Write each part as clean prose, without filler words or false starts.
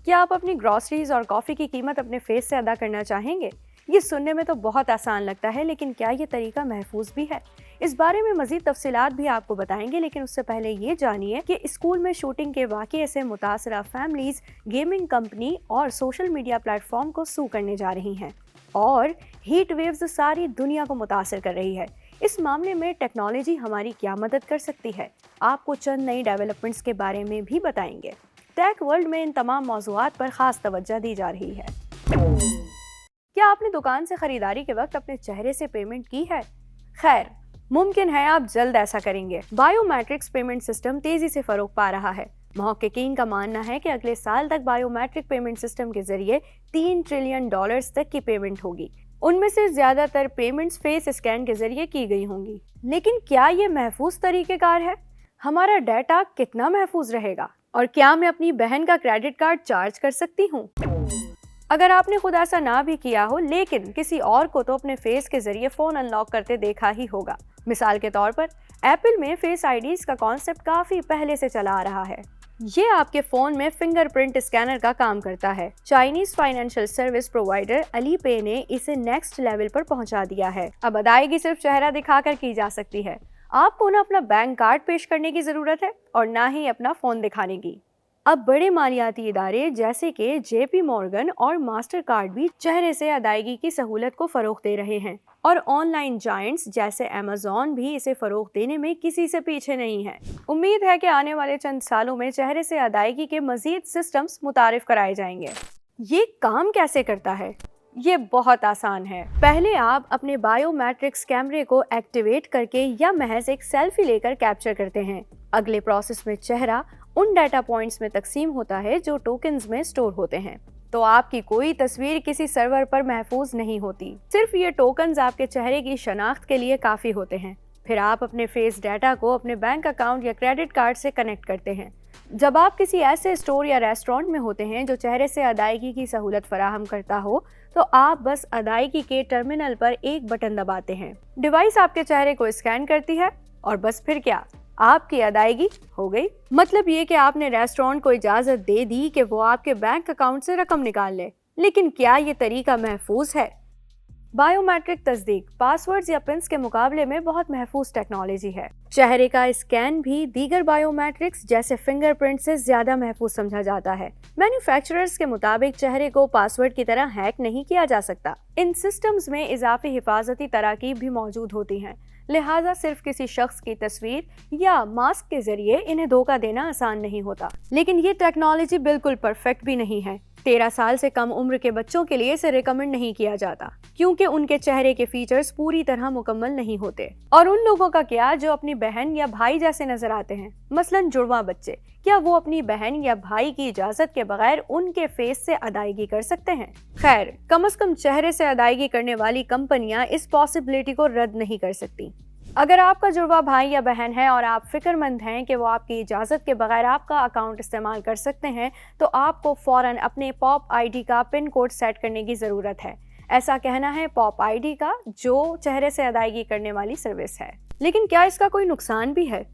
क्या आप अपनी ग्रॉसरीज और कॉफ़ी की कीमत अपने फेस से अदा करना चाहेंगे? ये सुनने में तो बहुत आसान लगता है, लेकिन क्या ये तरीका महफूज भी है? इस बारे में मज़ीद तफसीलात भी आपको बताएंगे, लेकिन उससे पहले ये जानिए कि स्कूल में शूटिंग के वाक़ये से मुतासरा फैमिलीज गेमिंग कंपनी और सोशल मीडिया प्लेटफॉर्म को सू करने जा रही हैं और हीट वेव्स सारी दुनिया को मुतासर कर रही है। इस मामले में टेक्नोलॉजी हमारी क्या मदद कर सकती है? आपको चंद नई डेवलपमेंट्स के बारे में भी बताएंगे। टेक वर्ल्ड में इन तमाम मौज़ूआत पर ख़ास तवज्जो दी जा रही है। क्या आपने दुकान से खरीदारी के वक्त अपने चेहरे से पेमेंट की है? खैर, मुमकिन है आप जल्द ऐसा करेंगे। बायोमेट्रिक्स पेमेंट सिस्टम तेजी से फरोग पा रहा है। मुहक्किकीन का मानना है कि अगले साल तक बायोमेट्रिक पेमेंट सिस्टम के जरिए $3 ट्रिलियन तक की पेमेंट होगी। उनमें से ज्यादातर पेमेंट्स फेस स्कैन के जरिए की गई होंगी। लेकिन क्या ये महफूज तरीकेकार है? हमारा डाटा कितना महफूज रहेगा? और क्या मैं अपनी बहन का क्रेडिट कार्ड चार्ज कर सकती हूँ? अगर आपने खुद ऐसा ना भी किया हो, लेकिन किसी और को तो अपने फेस के जरिए फोन अनलॉक करते देखा ही होगा। मिसाल के तौर पर एप्पल में फेस आईडीज का कॉन्सेप्ट काफी पहले से चला आ रहा है। ये आपके फोन में फिंगरप्रिंट स्कैनर का काम करता है। Chinese financial service provider Alipay ने इसे नेक्स्ट लेवल पर पहुंचा दिया है। अब अदायगी सिर्फ चेहरा दिखाकर की जा सकती है। आपको ना अपना बैंक कार्ड पेश करने की जरूरत है और ना ही अपना फोन दिखाने की। अब बड़े मालियाती इदारे जैसे कि जेपी मॉर्गन और मास्टर कार्ड भी चेहरे से अदायगी की सहूलत को फरोग दे रहे हैं और ऑनलाइन जायंट्स जैसे अमेज़न भी इसे फरोग देने में किसी से पीछे नहीं है। उम्मीद है कि आने वाले चंद सालों में चेहरे से अदायगी के मजीद सिस्टम्स मुतारिफ कराए जाएंगे। ये काम कैसे करता है? ये बहुत आसान है। पहले आप अपने बायोमेट्रिक्स कैमरे को एक्टिवेट करके या महज एक सेल्फी लेकर कैप्चर करते हैं। अगले प्रोसेस में चेहरा उन डाटा पॉइंट्स में तकसीम होता है जो टोकन्स में स्टोर होते हैं। तो आपकी कोई तस्वीर किसी सर्वर पर महफूज नहीं होती। सिर्फ ये टोकन्स आपके चेहरे की शनाख्त के लिए काफ़ी होते हैं। फिर आप अपने फेस डाटा को अपने बैंक अकाउंट या क्रेडिट कार्ड से कनेक्ट करते हैं। जब आप किसी ऐसे स्टोर या रेस्टोरेंट में होते हैं जो चेहरे से अदायगी की सहूलत फराहम करता हो, तो आप बस अदायगी के टर्मिनल पर एक बटन दबाते हैं। डिवाइस आपके चेहरे को स्कैन करती है और बस फिर क्या, आपकी अदायगी हो गई। मतलब ये कि आपने रेस्टोरेंट को इजाज़त दे दी कि वो आपके बैंक अकाउंट से रकम निकाल ले। लेकिन क्या ये तरीका महफूज है? बायोमेट्रिक तस्दीक पासवर्ड्स या पिन्स के मुकाबले में बहुत महफूज टेक्नोलॉजी है। चेहरे का स्कैन भी दीगर बायोमेट्रिक्स जैसे फिंगरप्रिंट से ज्यादा महफूज समझा जाता है। मैन्युफैक्चरर्स के मुताबिक चेहरे को पासवर्ड की तरह हैक नहीं किया जा सकता। इन सिस्टम्स में इजाफी हिफाजती तराकीब भी मौजूद होती हैं, लिहाजा सिर्फ किसी शख्स की तस्वीर या मास्क के जरिए इन्हें धोखा देना आसान नहीं होता। लेकिन ये टेक्नोलॉजी बिल्कुल परफेक्ट भी नहीं है। 13 साल से कम उम्र के बच्चों के लिए इसे रिकमेंड नहीं किया जाता, क्योंकि उनके चेहरे के फीचर्स पूरी तरह मुकम्मल नहीं होते। और उन लोगों का क्या जो अपनी बहन या भाई जैसे नजर आते हैं, मसलन जुड़वा बच्चे, क्या वो अपनी बहन या भाई की इजाजत के बगैर उनके फेस से अदायगी कर सकते हैं? खैर, कम से कम चेहरे से अदायगी करने वाली कंपनियां इस पॉसिबिलिटी को रद्द नहीं कर सकती। अगर आपका जुड़वा भाई या बहन है और आप फिक्रमंद हैं कि वो आपकी इजाज़त के बगैर आपका अकाउंट इस्तेमाल कर सकते हैं, तो आपको फ़ौरन अपने पॉप आईडी का पिन कोड सेट करने की ज़रूरत है। ऐसा कहना है पॉप आईडी का, जो चेहरे से अदायगी करने वाली सर्विस है। लेकिन क्या इसका कोई नुकसान भी है?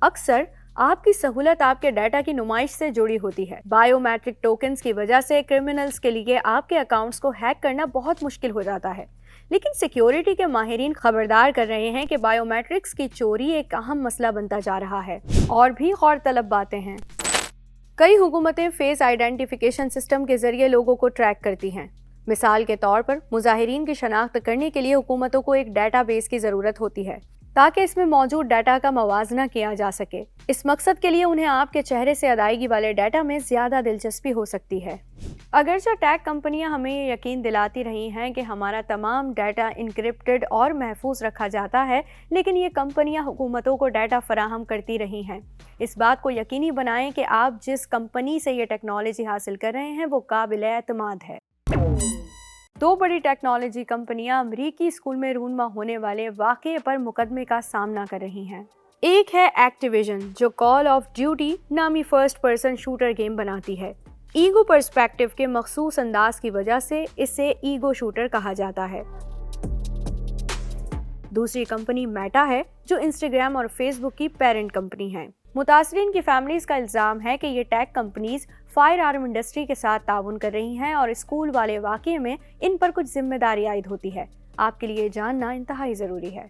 अक्सर आपकी सहूलत आपके डाटा की नुमाइश से जुड़ी होती है। बायोमेट्रिक टोकन्स की वजह से क्रिमिनल्स के लिए आपके अकाउंट्स को हैक करना बहुत मुश्किल हो जाता है। लेकिन सिक्योरिटी के माहिरीन खबरदार कर रहे हैं कि बायोमेट्रिक्स की चोरी एक अहम मसला बनता जा रहा है। और भी गौरतलब बातें हैं। कई हुकूमतें फेस आइडेंटिफिकेशन सिस्टम के जरिए लोगों को ट्रैक करती हैं। मिसाल के तौर पर मुजाहिरीन की शनाख्त करने के लिए हुकूमतों को एक डाटाबेस की ज़रूरत होती है ताकि इसमें मौजूद डाटा का मवाजना किया जा सके। इस मकसद के लिए उन्हें आपके चेहरे से अदायगी वाले डाटा में ज़्यादा दिलचस्पी हो सकती है। अगरचे टैग कंपनियां हमें ये यकीन दिलाती रही हैं कि हमारा तमाम डाटा इनक्रिप्टेड और महफूज रखा जाता है, लेकिन ये कंपनियां हुकूमतों को डाटा फराहम करती रही हैं। इस बात को यकीनी बनाएं कि आप जिस कंपनी से ये टेक्नोलॉजी हासिल कर रहे हैं वो काबिल एतमाद है। 2 बड़ी टेक्नोलॉजी कंपनियां अमरीकी स्कूल में रूनमा होने वाले वाक़ये पर मुकदमे का सामना कर रही हैं। एक है एक्टिविजन, जो कॉल ऑफ ड्यूटी नामी फर्स्ट पर्सन शूटर गेम बनाती है। ईगो पर्सपेक्टिव के मखसूस अंदाज की वजह से इसे ईगो शूटर कहा जाता है। दूसरी कंपनी मेटा है, जो इंस्टाग्राम और फेसबुक की पेरेंट कंपनी है। متاثرین کی فیملیز کا الزام ہے کہ یہ ٹیک کمپنیز فائر آرم انڈسٹری کے ساتھ تعاون کر رہی ہیں اور اسکول والے واقعے میں ان پر کچھ ذمہ داری عائد ہوتی ہے۔ آپ کے لیے جاننا انتہائی ضروری ہے۔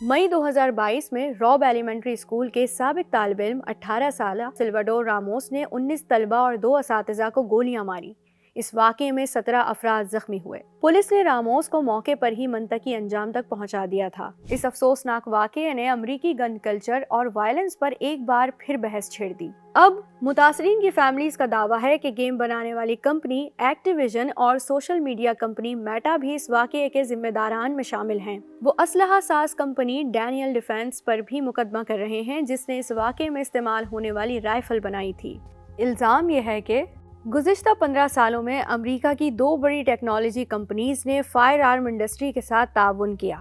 مئی 2022 میں روب ایلیمنٹری اسکول کے سابق طالب علم 18 سالہ سلواڈور راموس نے 19 طلبہ اور 2 اساتذہ کو گولیاں ماری۔ اس واقعے میں 17 افراد زخمی ہوئے۔ پولیس نے راموس کو موقع پر ہی منطقی انجام تک پہنچا دیا تھا۔ اس افسوسناک واقعے نے امریکی گن کلچر اور وائلنس پر ایک بار پھر بحث چھیڑ دی۔ اب متاثرین کی فیملیز کا دعویٰ ہے کہ گیم بنانے والی کمپنی ایکٹیویژن اور سوشل میڈیا کمپنی میٹا بھی اس واقعے کے ذمہ داران میں شامل ہیں۔ وہ اسلحہ ساز کمپنی ڈینیل ڈیفینس پر بھی مقدمہ کر رہے ہیں جس نے اس واقعے میں استعمال ہونے والی رائفل بنائی تھی۔ الزام یہ ہے کہ گزشتہ 15 سالوں میں امریکہ کی 2 بڑی ٹیکنالوجی کمپنیز نے فائر آرم انڈسٹری کے ساتھ تعاون کیا۔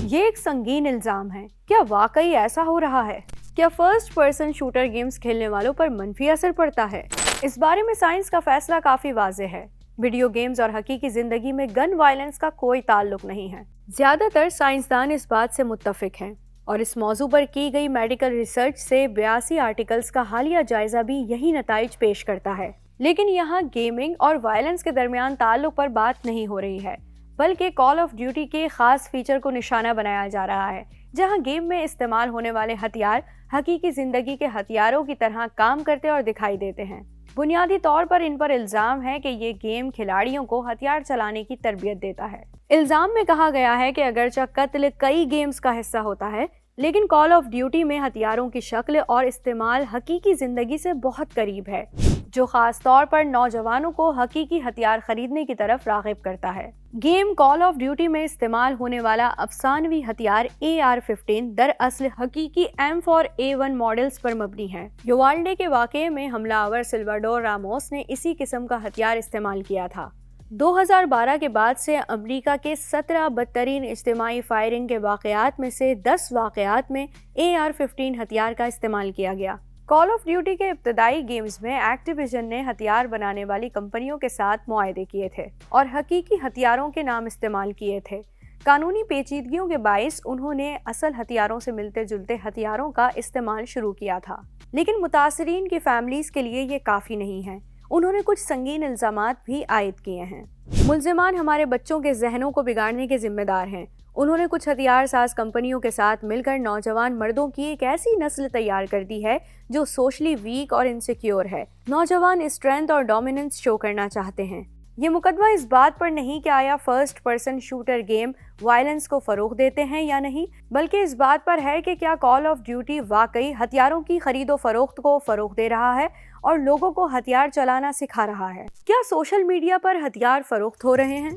یہ ایک سنگین الزام ہے۔ کیا واقعی ایسا ہو رہا ہے؟ کیا فرسٹ پرسن شوٹر گیمز کھیلنے والوں پر منفی اثر پڑتا ہے؟ اس بارے میں سائنس کا فیصلہ کافی واضح ہے۔ ویڈیو گیمز اور حقیقی زندگی میں گن وائلنس کا کوئی تعلق نہیں ہے۔ زیادہ تر سائنسدان اس بات سے متفق ہیں اور اس موضوع پر کی گئی میڈیکل ریسرچ سے 82 آرٹیکلز کا حالیہ جائزہ بھی یہی نتائج پیش کرتا ہے۔ لیکن یہاں گیمنگ اور وائلنس کے درمیان تعلق پر بات نہیں ہو رہی ہے، بلکہ کال آف ڈیوٹی کے خاص فیچر کو نشانہ بنایا جا رہا ہے، جہاں گیم میں استعمال ہونے والے ہتھیار حقیقی زندگی کے ہتھیاروں کی طرح کام کرتے اور دکھائی دیتے ہیں۔ بنیادی طور پر ان پر الزام ہے کہ یہ گیم کھلاڑیوں کو ہتھیار چلانے کی تربیت دیتا ہے۔ الزام میں کہا گیا ہے کہ اگرچہ قتل کئی گیمز کا حصہ ہوتا ہے، لیکن کال آف ڈیوٹی میں ہتھیاروں کی شکل اور استعمال حقیقی زندگی سے بہت قریب ہے، جو خاص طور پر نوجوانوں کو حقیقی ہتھیار خریدنے کی طرف راغب کرتا ہے۔ گیم کال آف ڈیوٹی میں استعمال ہونے والا افسانوی ہتھیار AR-15 دراصل حقیقی M4A1 ماڈلز پر مبنی ہے۔ یووالڈے کے واقعے میں حملہ آور سلواڈور راموس نے اسی قسم کا ہتھیار استعمال کیا تھا۔ 2012 کے بعد سے امریکہ کے 17 بدترین اجتماعی فائرنگ کے واقعات میں سے 10 واقعات میں AR-15 ہتھیار کا استعمال کیا گیا۔ کال آف ڈیوٹی کے ابتدائی گیمز میں ایکٹیویژن نے ہتھیار بنانے والی کمپنیوں کے ساتھ معاہدے کیے تھے اور حقیقی ہتھیاروں کے نام استعمال کیے تھے۔ قانونی پیچیدگیوں کے باعث انہوں نے اصل ہتھیاروں سے ملتے جلتے ہتھیاروں کا استعمال شروع کیا تھا، لیکن متاثرین کی فیملیز کے لیے یہ کافی نہیں ہے۔ انہوں نے کچھ سنگین الزامات بھی عائد کیے ہیں۔ ملزمان ہمارے بچوں کے ذہنوں کو بگاڑنے کے ذمہ دار ہیں۔ انہوں نے کچھ ہتھیار ساز کمپنیوں کے ساتھ مل کر نوجوان مردوں کی ایک ایسی نسل تیار کر دی ہے جو سوشلی ویک اور انسیکیور ہے۔ نوجوان اسٹرینتھ اور ڈومیننس شو کرنا چاہتے ہیں۔ یہ مقدمہ اس بات پر نہیں کہ آیا first person shooter game violence کو فروغ دیتے ہیں یا نہیں، بلکہ اس بات پر ہے کہ کیا کال آف ڈیوٹی واقعی ہتھیاروں کی خرید و فروخت کو فروغ دے رہا ہے اور لوگوں کو ہتھیار چلانا سکھا رہا ہے۔ کیا سوشل میڈیا پر ہتھیار فروخت ہو رہے ہیں؟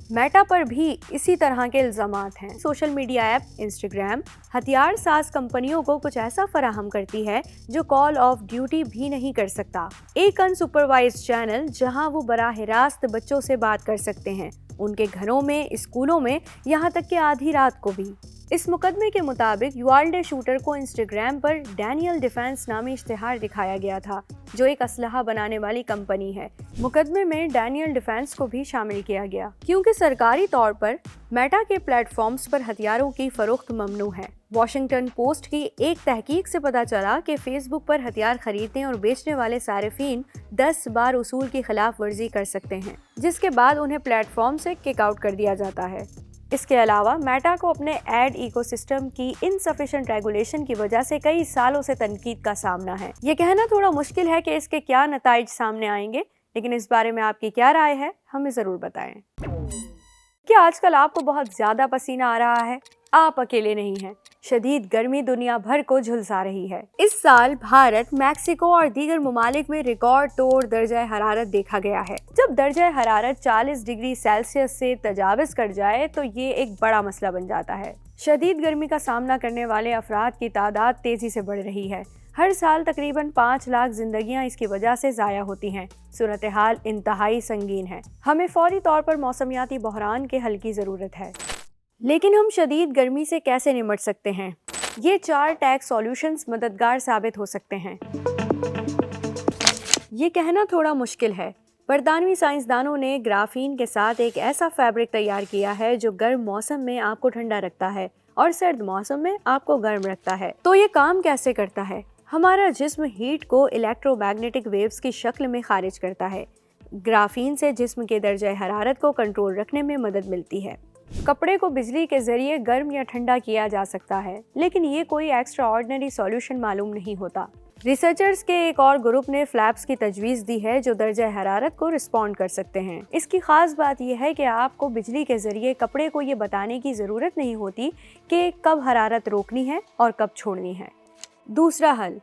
میٹا پر بھی اسی طرح کے الزامات ہیں۔ سوشل میڈیا ایپ انسٹاگرام ہتھیار ساز کمپنیوں کو کچھ ایسا فراہم کرتی ہے جو کال آف ڈیوٹی بھی نہیں کر سکتا۔ ایک ان سپروائزڈ چینل جہاں وہ براہ راست بچوں سے بات کر سکتے ہیں، ان کے گھروں میں، اسکولوں میں، یہاں تک کہ آدھی رات کو بھی۔ اس مقدمے کے مطابق یووالڈے شوٹر کو انسٹاگرام پر ڈینیل ڈیفینس نامی اشتہار دکھایا گیا تھا، جو ایک اسلحہ بنانے والی کمپنی ہے۔ مقدمے میں ڈینیل ڈیفینس کو بھی شامل کیا گیا کیونکہ سرکاری طور پر میٹا کے پلیٹ فارمز پر ہتھیاروں کی فروخت ممنوع ہے۔ واشنگٹن پوسٹ کی ایک تحقیق سے پتہ چلا کہ فیس بک پر ہتھیار خریدنے اور بیچنے والے صارفین 10 بار اصول کی خلاف ورزی کر سکتے ہیں، جس کے بعد انہیں پلیٹ فارم سے کک آؤٹ کر دیا جاتا ہے۔ اس کے علاوہ میٹا کو اپنے ایڈ ایکو سسٹم کی انسفیشینٹ ریگولیشن کی وجہ سے کئی سالوں سے تنقید کا سامنا ہے۔ یہ کہنا تھوڑا مشکل ہے کہ اس کے کیا نتائج سامنے آئیں گے، لیکن اس بارے میں آپ کی کیا رائے ہے ہمیں ضرور بتائیں۔ کیا آج کل آپ کو بہت زیادہ پسینہ آ رہا ہے؟ آپ اکیلے نہیں ہیں۔ شدید گرمی دنیا بھر کو جھلسا رہی ہے۔ اس سال بھارت، میکسیکو اور دیگر ممالک میں ریکارڈ توڑ درجہ حرارت دیکھا گیا ہے۔ جب درجہ حرارت 40 ڈگری سیلسیس سے تجاوز کر جائے تو یہ ایک بڑا مسئلہ بن جاتا ہے۔ شدید گرمی کا سامنا کرنے والے افراد کی تعداد تیزی سے بڑھ رہی ہے۔ ہر سال تقریباً 5 لاکھ زندگیاں اس کی وجہ سے ضائع ہوتی ہیں۔ صورتحال انتہائی سنگین ہے۔ ہمیں فوری طور پر موسمیاتی بحران کے حل کی ضرورت ہے۔ لیکن ہم شدید گرمی سے کیسے نمٹ سکتے ہیں؟ یہ 4 ٹیک سولوشنز مددگار ثابت ہو سکتے ہیں۔ یہ کہنا تھوڑا مشکل ہے۔ برطانوی سائنسدانوں نے گرافین کے ساتھ ایک ایسا فیبرک تیار کیا ہے جو گرم موسم میں آپ کو ٹھنڈا رکھتا ہے اور سرد موسم میں آپ کو گرم رکھتا ہے۔ تو یہ کام کیسے کرتا ہے؟ हमारा जिस्म हीट को इलेक्ट्रोमैग्नेटिक वेव्स की शक्ल में खारिज करता है। ग्राफीन से जिस्म के दर्जा हरारत को कंट्रोल रखने में मदद मिलती है। कपड़े को बिजली के जरिए गर्म या ठंडा किया जा सकता है, लेकिन ये कोई एक्स्ट्रा ऑर्डिनरी सॉल्यूशन मालूम नहीं होता। रिसर्चर्स के एक और ग्रुप ने फ्लैप्स की तजवीज़ दी है जो दर्जा हरारत को रिस्पॉन्ड कर सकते हैं। इसकी खास बात यह है कि आपको बिजली के जरिए कपड़े को ये बताने की ज़रूरत नहीं होती कि कब हरारत रोकनी है और कब छोड़नी है। दूसरा हल,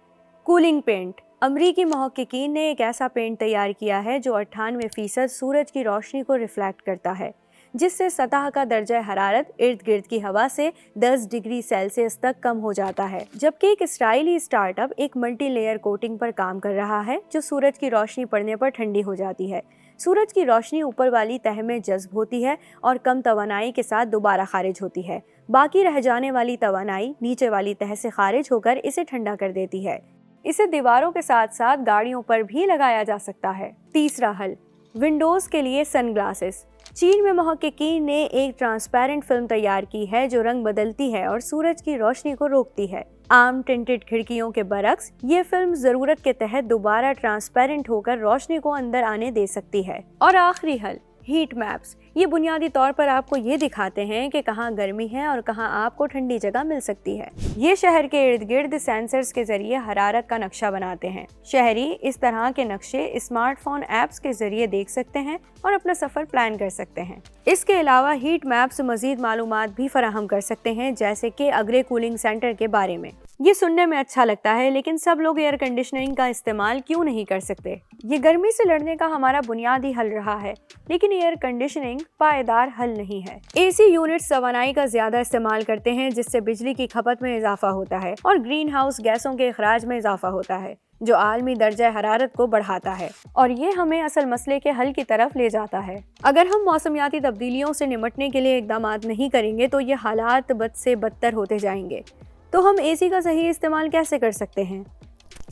कूलिंग पेंट। अमरीकी मुहक्किकीन ने एक ऐसा पेंट तैयार किया है जो 98% सूरज की रोशनी को रिफ्लेक्ट करता है, जिससे सतह का दर्जा हरारत इर्द गिर्द की हवा से 10 डिग्री सेल्सियस तक कम हो जाता है। जबकि एक इसराइली स्टार्टअप एक मल्टी लेयर कोटिंग पर काम कर रहा है जो सूरज की रोशनी पड़ने पर ठंडी हो जाती है। सूरज की रोशनी ऊपर वाली तह में जज्ब होती है और कम तवानाई के साथ दोबारा खारिज होती है। बाकी रह जाने वाली तवानाई नीचे वाली तह से खारिज होकर इसे ठंडा कर देती है। इसे दीवारों के साथ साथ गाड़ियों पर भी लगाया जा सकता है। तीसरा हल, विंडोज के लिए सनग्लासेस। चीन में मुहक्किकीन ने एक ट्रांसपेरेंट फिल्म तैयार की है जो रंग बदलती है और सूरज की रोशनी को रोकती है। आम टिंटेड खिड़कियों के बरक्स ये फिल्म जरूरत के तहत दोबारा ट्रांसपेरेंट होकर रोशनी को अंदर आने दे सकती है। और आखिरी हल, हीट मैप्स। ये बुनियादी तौर पर आपको ये दिखाते हैं कि कहाँ गर्मी है और कहाँ आपको ठंडी जगह मिल सकती है। ये शहर के इर्द गिर्द सेंसर्स के जरिए हरारत का नक्शा बनाते हैं। शहरी इस तरह के नक्शे स्मार्टफोन ऐप्स के जरिए देख सकते हैं और अपना सफर प्लान कर सकते हैं। इसके अलावा हीट मैप्स मजीद मालूमात भी फराहम कर सकते हैं, जैसे कि अगले कूलिंग सेंटर के बारे में। ये सुनने में अच्छा लगता है, लेकिन सब लोग एयर कंडीशनिंग का इस्तेमाल क्यों नहीं कर सकते? ये गर्मी से लड़ने का हमारा बुनियादी हल रहा है, लेकिन एयर कंडीशनिंग पायदार हल नहीं है। एसी यूनिट्स तवानाई का ज्यादा इस्तेमाल करते हैं, जिससे बिजली की खपत में इजाफा होता है और ग्रीन हाउस गैसों के इखराज में इजाफा होता है, जो आलमी दर्जा हरारत को बढ़ाता है और ये हमें असल मसले के हल की तरफ ले जाता है। अगर हम मौसमियाती तब्दीलियों से निपटने के लिए इकदाम नहीं करेंगे तो ये हालात बद से बदतर होते जाएंगे। तो हम एसी का सही इस्तेमाल कैसे कर सकते हैं?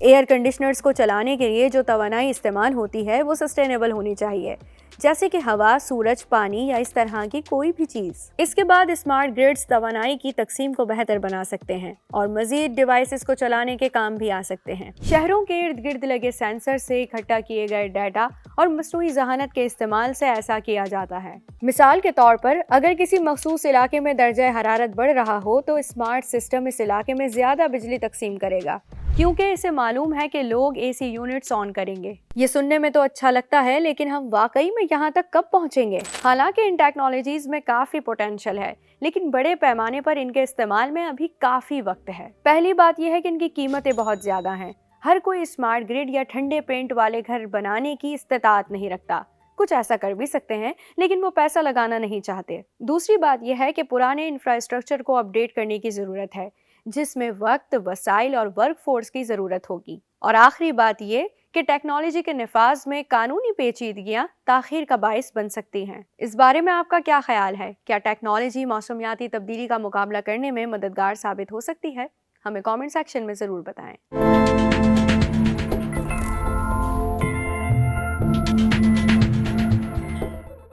एयर कंडीशनर्स को चलाने के लिए जो तवानाई इस्तेमाल होती है वो सस्टेनेबल होनी चाहिए, जैसे कि हवा, सूरज, पानी या इस तरह की कोई भी चीज़। इसके बाद स्मार्ट ग्रिड्स तवानाई की तकसीम को बेहतर बना सकते हैं और मजीद डिवाइसेस को चलाने के काम भी आ सकते हैं। शहरों के इर्द गिर्द लगे सेंसर से इकट्ठा किए गए डाटा और मसनूई जहानत के इस्तेमाल से ऐसा किया जाता है। मिसाल के तौर पर, अगर किसी मखसूस इलाके में दर्जा हरारत बढ़ रहा हो तो स्मार्ट सिस्टम इस इलाके में ज्यादा बिजली तकसीम करेगा, क्योंकि इसे मालूम है कि लोग एसी यूनिट्स ऑन करेंगे। ये सुनने में तो अच्छा लगता है, लेकिन हम वाकई में यहाँ तक कब पहुँचेंगे? हालांकि इन टेक्नोलॉजीज में काफ़ी पोटेंशियल है, लेकिन बड़े पैमाने पर इनके इस्तेमाल में अभी काफ़ी वक्त है। पहली बात यह है कि इनकी कीमतें बहुत ज़्यादा हैं। हर कोई स्मार्ट ग्रिड या ठंडे पेंट वाले घर बनाने की इस्तेताअत नहीं रखता। कुछ ऐसा कर भी सकते हैं, लेकिन वो पैसा लगाना नहीं चाहते। दूसरी बात यह है कि पुराने इंफ्रास्ट्रक्चर को अपडेट करने की ज़रूरत है, जिसमें वक्त, वसाइल और वर्क फोर्स की ज़रूरत होगी। और आखिरी बात ये कि टेक्नोलॉजी के नफाज में कानूनी पेचीदगियां ताखीर का बाइस बन सकती हैं। इस बारे में आपका क्या ख्याल है? क्या टेक्नोलॉजी मौसमियाती तब्दीली का मुकाबला करने में मददगार साबित हो सकती है? हमें कमेंट सेक्शन में ज़रूर बताएं।